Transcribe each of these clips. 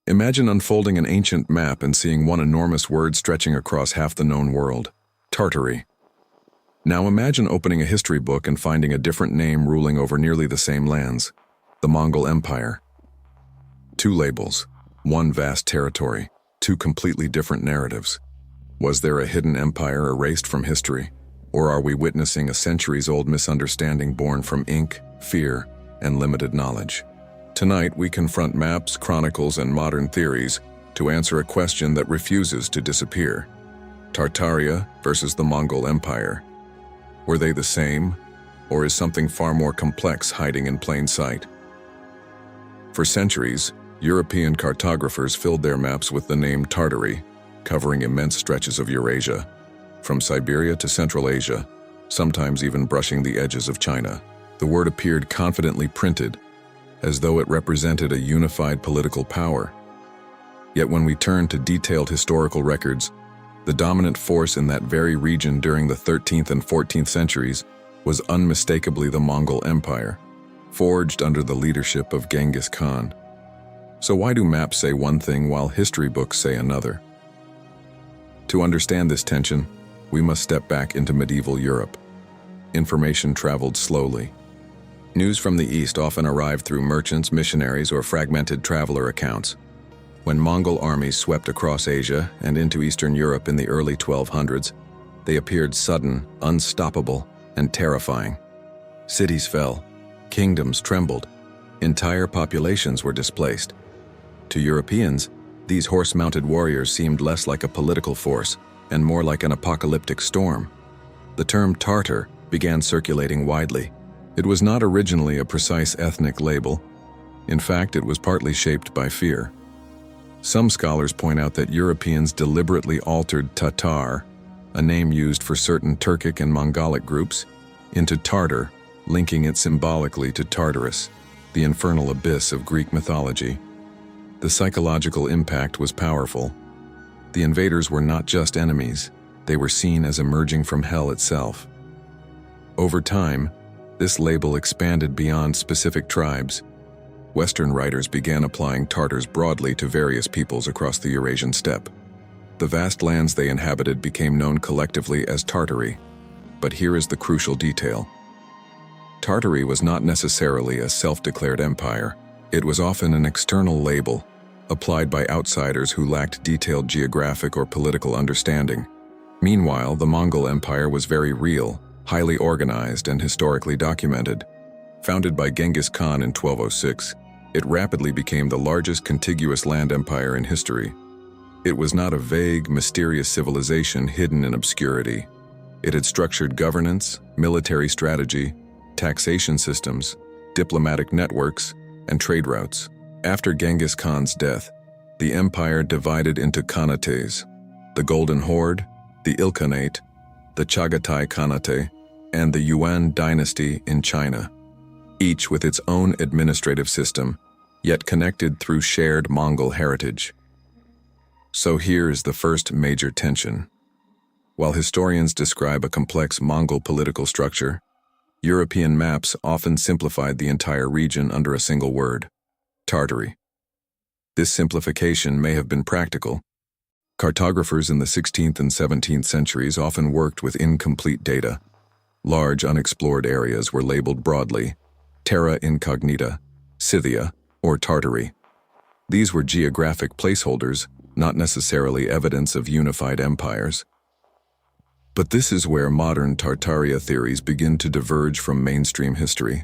Imagine unfolding an ancient map and seeing one enormous word stretching across half the known world, Tartary. Now imagine opening a history book and finding a different name ruling over nearly the same lands, the Mongol Empire. Two labels, one vast territory, two completely different narratives. Was there a hidden empire erased from history, or are we witnessing a centuries-old misunderstanding born from ink, fear, and limited knowledge? Tonight, we confront maps, chronicles, and modern theories to answer a question that refuses to disappear. Tartaria versus the Mongol Empire. Were they the same, or is something far more complex hiding in plain sight? For centuries, European cartographers filled their maps with the name Tartary, covering immense stretches of Eurasia, from Siberia to Central Asia, sometimes even brushing the edges of China. The word appeared confidently printed, as though it represented a unified political power. Yet when we turn to detailed historical records, the dominant force in that very region during the 13th and 14th centuries was unmistakably the Mongol Empire, forged under the leadership of Genghis Khan. So why do maps say one thing while history books say another? To understand this tension, we must step back into medieval Europe. Information traveled slowly. News from the East often arrived through merchants, missionaries, or fragmented traveler accounts. When Mongol armies swept across Asia and into Eastern Europe in the early 1200s, they appeared sudden, unstoppable, and terrifying. Cities fell, kingdoms trembled, entire populations were displaced. To Europeans, these horse-mounted warriors seemed less like a political force and more like an apocalyptic storm. The term Tartar began circulating widely. It was not originally a precise ethnic label. In fact, it was partly shaped by fear. Some scholars point out that Europeans deliberately altered Tatar, a name used for certain Turkic and Mongolic groups, into Tartar, linking it symbolically to Tartarus, the infernal abyss of Greek mythology. The psychological impact was powerful. The invaders were not just enemies, they were seen as emerging from hell itself. Over time, this label expanded beyond specific tribes. Western writers began applying Tartars broadly to various peoples across the Eurasian steppe. The vast lands they inhabited became known collectively as Tartary. But here is the crucial detail. Tartary was not necessarily a self-declared empire. It was often an external label, applied by outsiders who lacked detailed geographic or political understanding. Meanwhile, the Mongol Empire was very real, highly organized, and historically documented. Founded by Genghis Khan in 1206, it rapidly became the largest contiguous land empire in history. It was not a vague, mysterious civilization hidden in obscurity. It had structured governance, military strategy, taxation systems, diplomatic networks, and trade routes. After Genghis Khan's death, the empire divided into khanates: the Golden Horde, the Ilkhanate, the Chagatai Khanate, and the Yuan dynasty in China, each with its own administrative system, yet connected through shared Mongol heritage. So here is the first major tension. While historians describe a complex Mongol political structure, European maps often simplified the entire region under a single word: Tartary. This simplification may have been practical. Cartographers in the 16th and 17th centuries often worked with incomplete data. Large unexplored areas were labeled broadly: Terra Incognita, Scythia, or Tartary. These were geographic placeholders, not necessarily evidence of unified empires. But this is where modern Tartaria theories begin to diverge from mainstream history.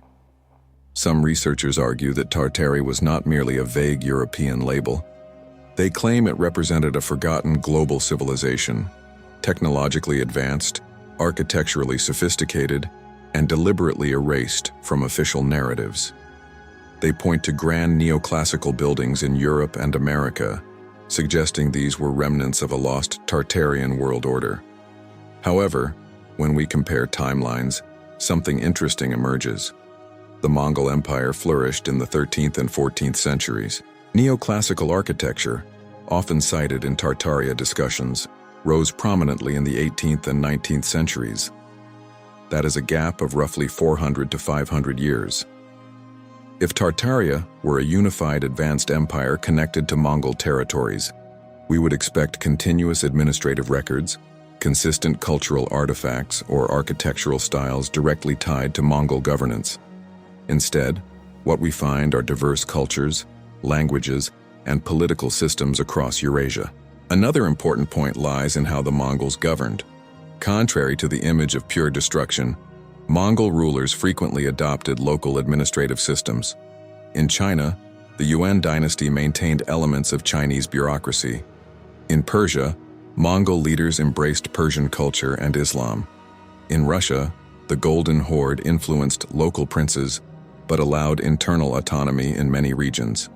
Some researchers argue that Tartary was not merely a vague European label. They claim it represented a forgotten global civilization, technologically advanced, architecturally sophisticated, and deliberately erased from official narratives. They point to grand neoclassical buildings in Europe and America, suggesting these were remnants of a lost Tartarian world order. However, when we compare timelines, something interesting emerges. The Mongol Empire flourished in the 13th and 14th centuries. Neoclassical architecture, often cited in Tartaria discussions, rose prominently in the 18th and 19th centuries. That is a gap of roughly 400 to 500 years. If Tartaria were a unified advanced empire connected to Mongol territories, we would expect continuous administrative records, consistent cultural artifacts, or architectural styles directly tied to Mongol governance. Instead, what we find are diverse cultures, languages, and political systems across Eurasia. Another important point lies in how the Mongols governed. Contrary to the image of pure destruction, Mongol rulers frequently adopted local administrative systems. In China, the Yuan dynasty maintained elements of Chinese bureaucracy. In Persia, Mongol leaders embraced Persian culture and Islam. In Russia, the Golden Horde influenced local princes, but allowed internal autonomy in many regions.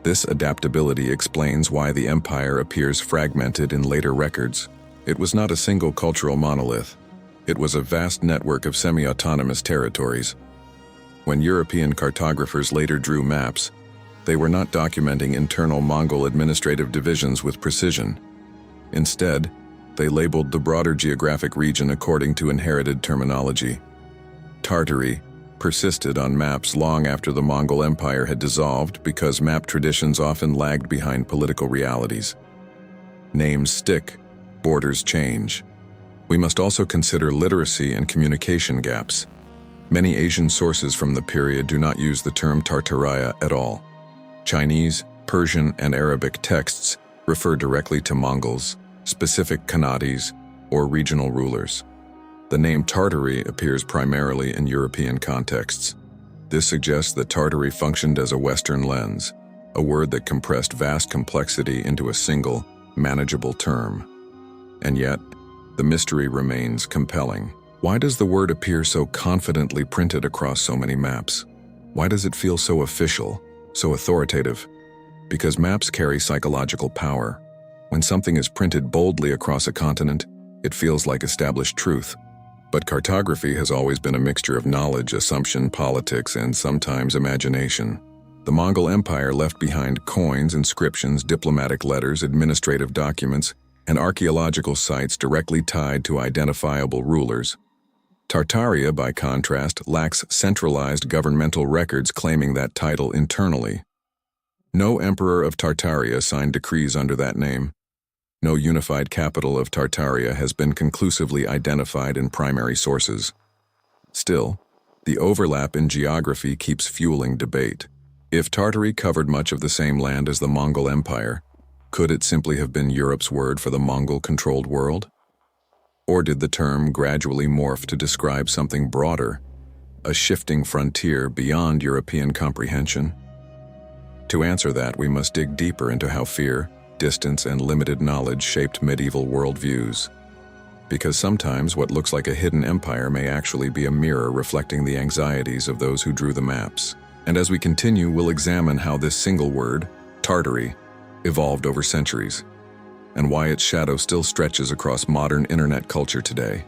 This adaptability explains why the empire appears fragmented in later records. It was not a single cultural monolith. It was a vast network of semi-autonomous territories. When European cartographers later drew maps, they were not documenting internal Mongol administrative divisions with precision. Instead, they labeled the broader geographic region according to inherited terminology. Tartary persisted on maps long after the Mongol Empire had dissolved because map traditions often lagged behind political realities. Names stick, borders change. We must also consider literacy and communication gaps. Many Asian sources from the period do not use the term Tartaria at all. Chinese, Persian, and Arabic texts refer directly to Mongols, specific Khanats, or regional rulers. The name Tartary appears primarily in European contexts. This suggests that Tartary functioned as a Western lens, a word that compressed vast complexity into a single, manageable term. And yet, the mystery remains compelling. Why does the word appear so confidently printed across so many maps? Why does it feel so official, so authoritative? Because maps carry psychological power. When something is printed boldly across a continent, it feels like established truth. But cartography has always been a mixture of knowledge, assumption, politics, and sometimes imagination. The Mongol Empire left behind coins, inscriptions, diplomatic letters, administrative documents, and archaeological sites directly tied to identifiable rulers. Tartaria, by contrast, lacks centralized governmental records claiming that title internally. No emperor of Tartaria signed decrees under that name. No unified capital of Tartaria has been conclusively identified in primary sources. Still, the overlap in geography keeps fueling debate. If Tartary covered much of the same land as the Mongol Empire, could it simply have been Europe's word for the Mongol-controlled world? Or did the term gradually morph to describe something broader, a shifting frontier beyond European comprehension? To answer that, we must dig deeper into how fear, distance, and limited knowledge shaped medieval worldviews. Because sometimes what looks like a hidden empire may actually be a mirror reflecting the anxieties of those who drew the maps. And as we continue, we'll examine how this single word, Tartary, evolved over centuries, and why its shadow still stretches across modern internet culture today.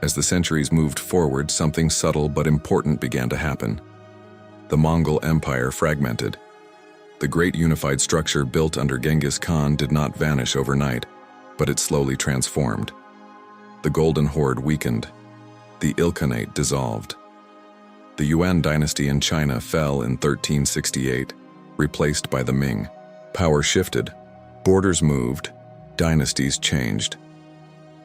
As the centuries moved forward, something subtle but important began to happen. The Mongol Empire fragmented. The great unified structure built under Genghis Khan did not vanish overnight, but it slowly transformed. The Golden Horde weakened. The Ilkhanate dissolved. The Yuan dynasty in China fell in 1368, replaced by the Ming. Power shifted, borders moved, dynasties changed.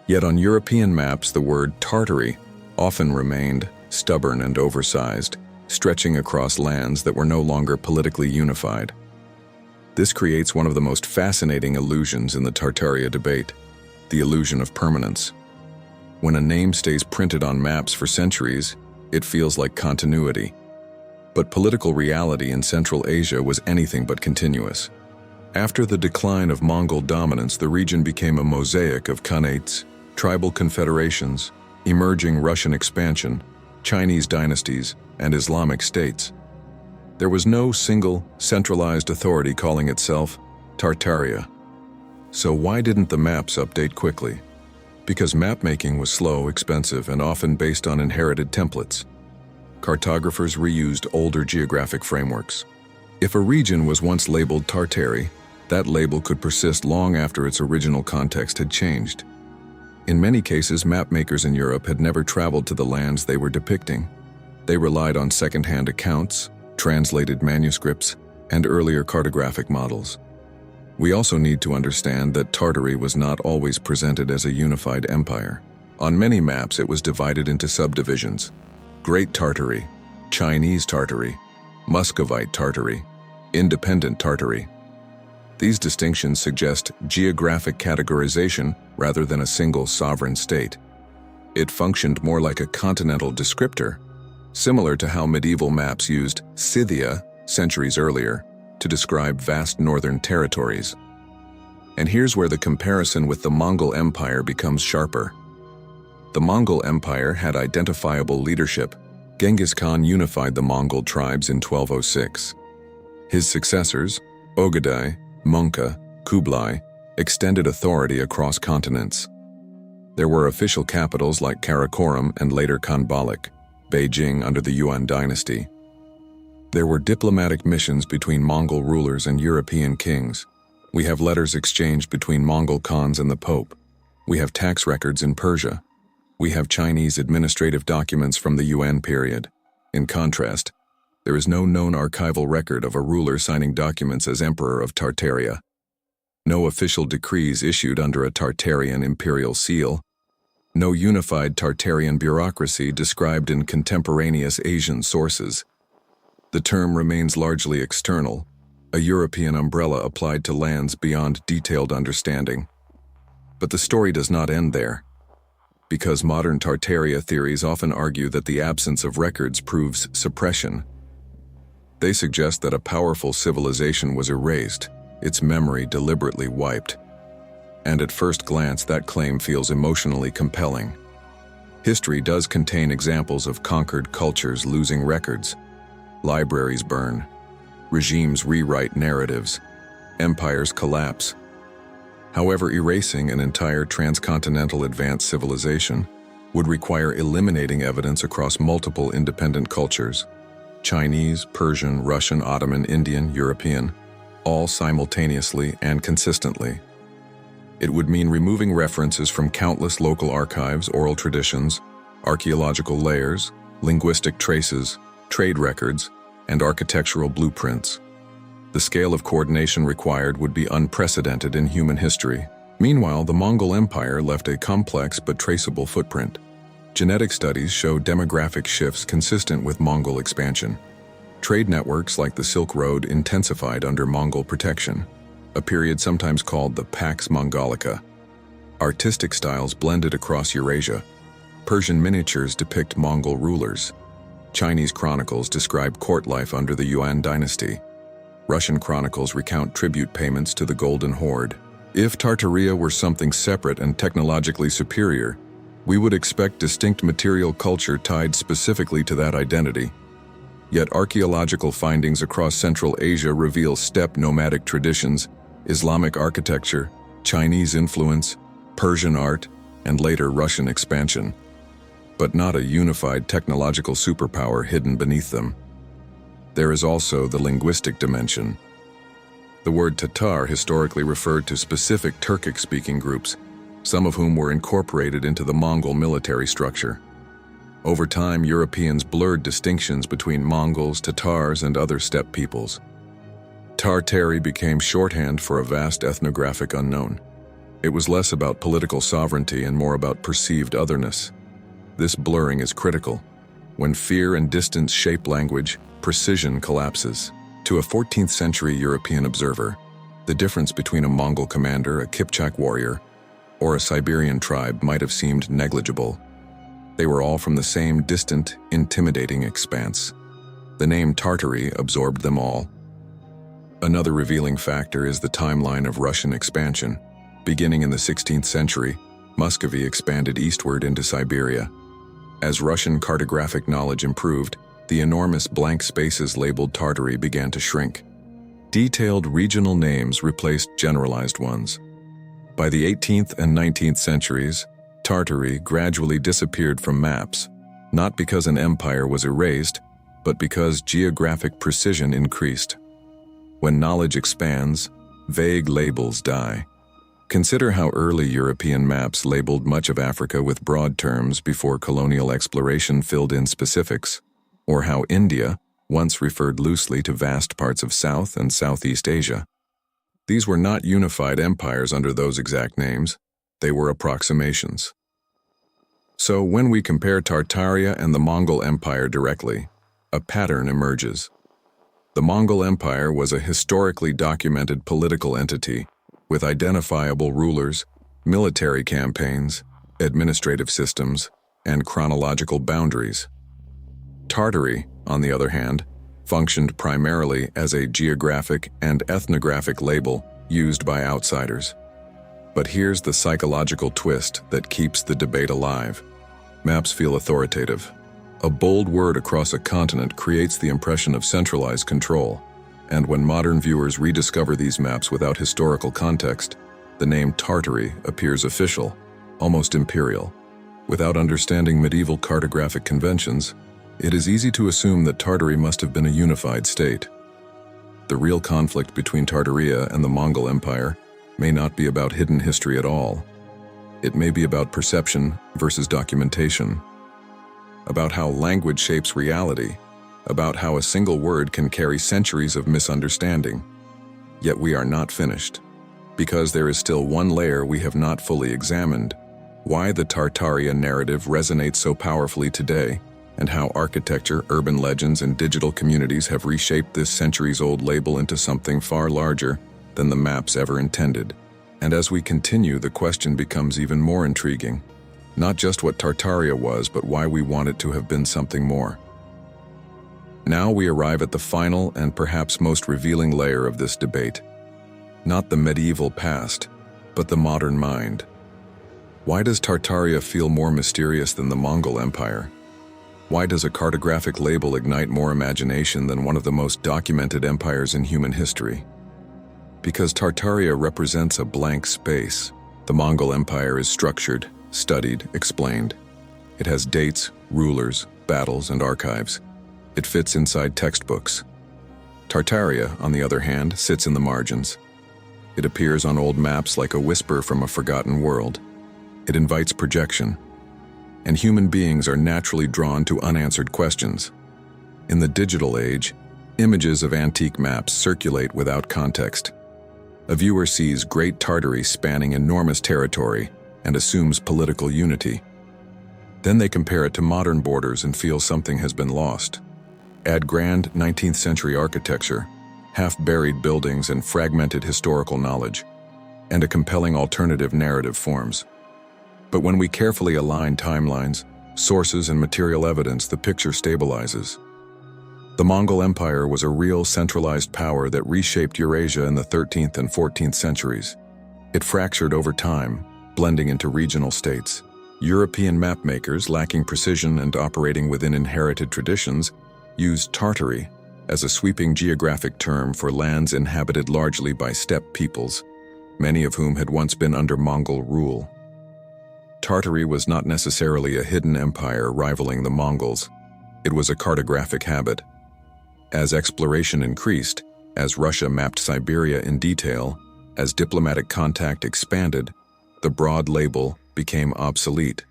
Yet on European maps, the word Tartary often remained stubborn and oversized, stretching across lands that were no longer politically unified. This creates one of the most fascinating illusions in the Tartaria debate, the illusion of permanence. When a name stays printed on maps for centuries, it feels like continuity. But political reality in Central Asia was anything but continuous. After the decline of Mongol dominance, the region became a mosaic of khanates, tribal confederations, emerging Russian expansion, Chinese dynasties, and Islamic states. There was no single, centralized authority calling itself Tartaria. So why didn't the maps update quickly? Because map-making was slow, expensive, and often based on inherited templates. Cartographers reused older geographic frameworks. If a region was once labeled Tartary, that label could persist long after its original context had changed. In many cases, mapmakers in Europe had never traveled to the lands they were depicting. They relied on second-hand accounts, translated manuscripts, and earlier cartographic models. We also need to understand that Tartary was not always presented as a unified empire. On many maps, it was divided into subdivisions: Great Tartary, Chinese Tartary, Muscovite Tartary, Independent Tartary. These distinctions suggest geographic categorization rather than a single sovereign state. It functioned more like a continental descriptor, similar to how medieval maps used Scythia centuries earlier to describe vast northern territories. And here's where the comparison with the Mongol Empire becomes sharper. The Mongol Empire had identifiable leadership. Genghis Khan unified the Mongol tribes in 1206. His successors, Ogadai, Mongke, Kublai, extended authority across continents. There were official capitals like Karakorum and later Khanbalik, Beijing under the Yuan dynasty. There were diplomatic missions between Mongol rulers and European kings. We have letters exchanged between Mongol Khans and the Pope. We have tax records in Persia. We have Chinese administrative documents from the Yuan period. In contrast, there is no known archival record of a ruler signing documents as Emperor of Tartaria. No official decrees issued under a Tartarian imperial seal. No unified Tartarian bureaucracy described in contemporaneous Asian sources. The term remains largely external, a European umbrella applied to lands beyond detailed understanding. But the story does not end there, because modern Tartaria theories often argue that the absence of records proves suppression. They suggest that a powerful civilization was erased, its memory deliberately wiped. And at first glance, that claim feels emotionally compelling. History does contain examples of conquered cultures losing records. Libraries burn. Regimes rewrite narratives. Empires collapse. However, erasing an entire transcontinental advanced civilization would require eliminating evidence across multiple independent cultures: Chinese, Persian, Russian, Ottoman, Indian, European, all simultaneously and consistently. It would mean removing references from countless local archives, oral traditions, archaeological layers, linguistic traces, trade records, and architectural blueprints. The scale of coordination required would be unprecedented in human history. Meanwhile, the Mongol Empire left a complex but traceable footprint. Genetic studies show demographic shifts consistent with Mongol expansion. Trade networks like the Silk Road intensified under Mongol protection, a period sometimes called the Pax Mongolica. Artistic styles blended across Eurasia. Persian miniatures depict Mongol rulers. Chinese chronicles describe court life under the Yuan dynasty. Russian chronicles recount tribute payments to the Golden Horde. If Tartaria were something separate and technologically superior, we would expect distinct material culture tied specifically to that identity. Yet archaeological findings across Central Asia reveal steppe nomadic traditions, Islamic architecture, Chinese influence, Persian art, and later Russian expansion, but not a unified technological superpower hidden beneath them. There is also the linguistic dimension. The word Tatar historically referred to specific Turkic-speaking groups, some of whom were incorporated into the Mongol military structure. Over time, Europeans blurred distinctions between Mongols, Tatars, and other steppe peoples. Tartary became shorthand for a vast ethnographic unknown. It was less about political sovereignty and more about perceived otherness. This blurring is critical. When fear and distance shape language, precision collapses. To a 14th century European observer, the difference between a Mongol commander, a Kipchak warrior, or a Siberian tribe might have seemed negligible. They were all from the same distant, intimidating expanse. The name Tartary absorbed them all. Another revealing factor is the timeline of Russian expansion. Beginning in the 16th century, Muscovy expanded eastward into Siberia. As Russian cartographic knowledge improved, the enormous blank spaces labeled Tartary began to shrink. Detailed regional names replaced generalized ones. By the 18th and 19th centuries, Tartary gradually disappeared from maps, not because an empire was erased, but because geographic precision increased. When knowledge expands, vague labels die. Consider how early European maps labeled much of Africa with broad terms before colonial exploration filled in specifics, or how India, once referred loosely to vast parts of South and Southeast Asia. These were not unified empires under those exact names, they were approximations. So when we compare Tartaria and the Mongol Empire directly, a pattern emerges. The Mongol Empire was a historically documented political entity with identifiable rulers, military campaigns, administrative systems, and chronological boundaries. Tartary, on the other hand, functioned primarily as a geographic and ethnographic label used by outsiders. But here's the psychological twist that keeps the debate alive. Maps feel authoritative. A bold word across a continent creates the impression of centralized control, and when modern viewers rediscover these maps without historical context, the name Tartary appears official, almost imperial. Without understanding medieval cartographic conventions, it is easy to assume that Tartary must have been a unified state. The real conflict between Tartaria and the Mongol Empire may not be about hidden history at all. It may be about perception versus documentation, about how language shapes reality, about how a single word can carry centuries of misunderstanding. Yet we are not finished, because there is still one layer we have not fully examined: why the Tartaria narrative resonates so powerfully today, and how architecture, urban legends, and digital communities have reshaped this centuries-old label into something far larger than the maps ever intended. And as we continue, the question becomes even more intriguing. Not just what Tartaria was, but why we want it to have been something more. Now we arrive at the final and perhaps most revealing layer of this debate. Not the medieval past, but the modern mind. Why does Tartaria feel more mysterious than the Mongol Empire? Why does a cartographic label ignite more imagination than one of the most documented empires in human history? Because Tartaria represents a blank space. The Mongol Empire is structured, studied, explained. It has dates, rulers, battles, and archives. It fits inside textbooks. Tartaria, on the other hand, sits in the margins. It appears on old maps like a whisper from a forgotten world. It invites projection. And human beings are naturally drawn to unanswered questions. In the digital age, images of antique maps circulate without context. A viewer sees Great Tartary spanning enormous territory and assumes political unity. Then they compare it to modern borders and feel something has been lost. Add grand 19th century architecture, half-buried buildings, and fragmented historical knowledge, and a compelling alternative narrative forms. But when we carefully align timelines, sources, and material evidence, the picture stabilizes. The Mongol Empire was a real centralized power that reshaped Eurasia in the 13th and 14th centuries. It fractured over time, blending into regional states. European mapmakers, lacking precision and operating within inherited traditions, used Tartary as a sweeping geographic term for lands inhabited largely by steppe peoples, many of whom had once been under Mongol rule. Tartary was not necessarily a hidden empire rivaling the Mongols. It was a cartographic habit. As exploration increased, as Russia mapped Siberia in detail, as diplomatic contact expanded, the broad label became obsolete.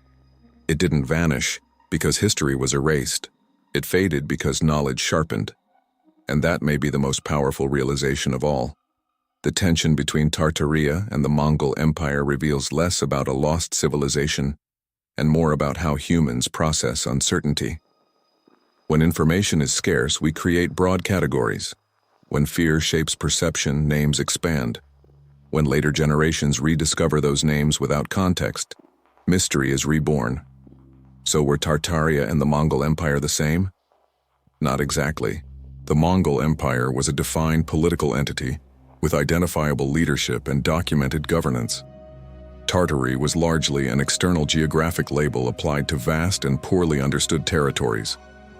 It didn't vanish because history was erased. It faded because knowledge sharpened. And that may be the most powerful realization of all. The tension between Tartaria and the Mongol Empire reveals less about a lost civilization and more about how humans process uncertainty. When information is scarce, we create broad categories. When fear shapes perception, names expand. When later generations rediscover those names without context, mystery is reborn. So were Tartaria and the Mongol Empire the same? Not exactly. The Mongol Empire was a defined political entity with identifiable leadership and documented governance. Tartary was largely an external geographic label applied to vast and poorly understood territories.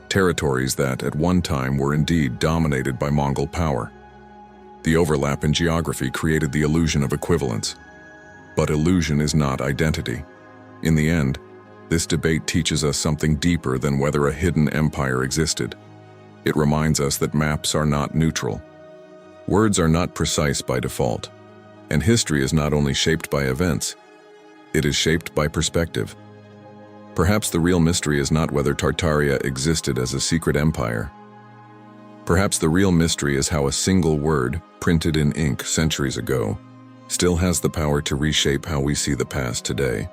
Territories that, at one time, were indeed dominated by Mongol power. The overlap in geography created the illusion of equivalence. But illusion is not identity. In the end, this debate teaches us something deeper than whether a hidden empire existed. It reminds us that maps are not neutral. Words are not precise by default. And history is not only shaped by events, it is shaped by perspective. Perhaps the real mystery is not whether Tartaria existed as a secret empire, Perhaps the real mystery is how a single word, printed in ink centuries ago, still has the power to reshape how we see the past today.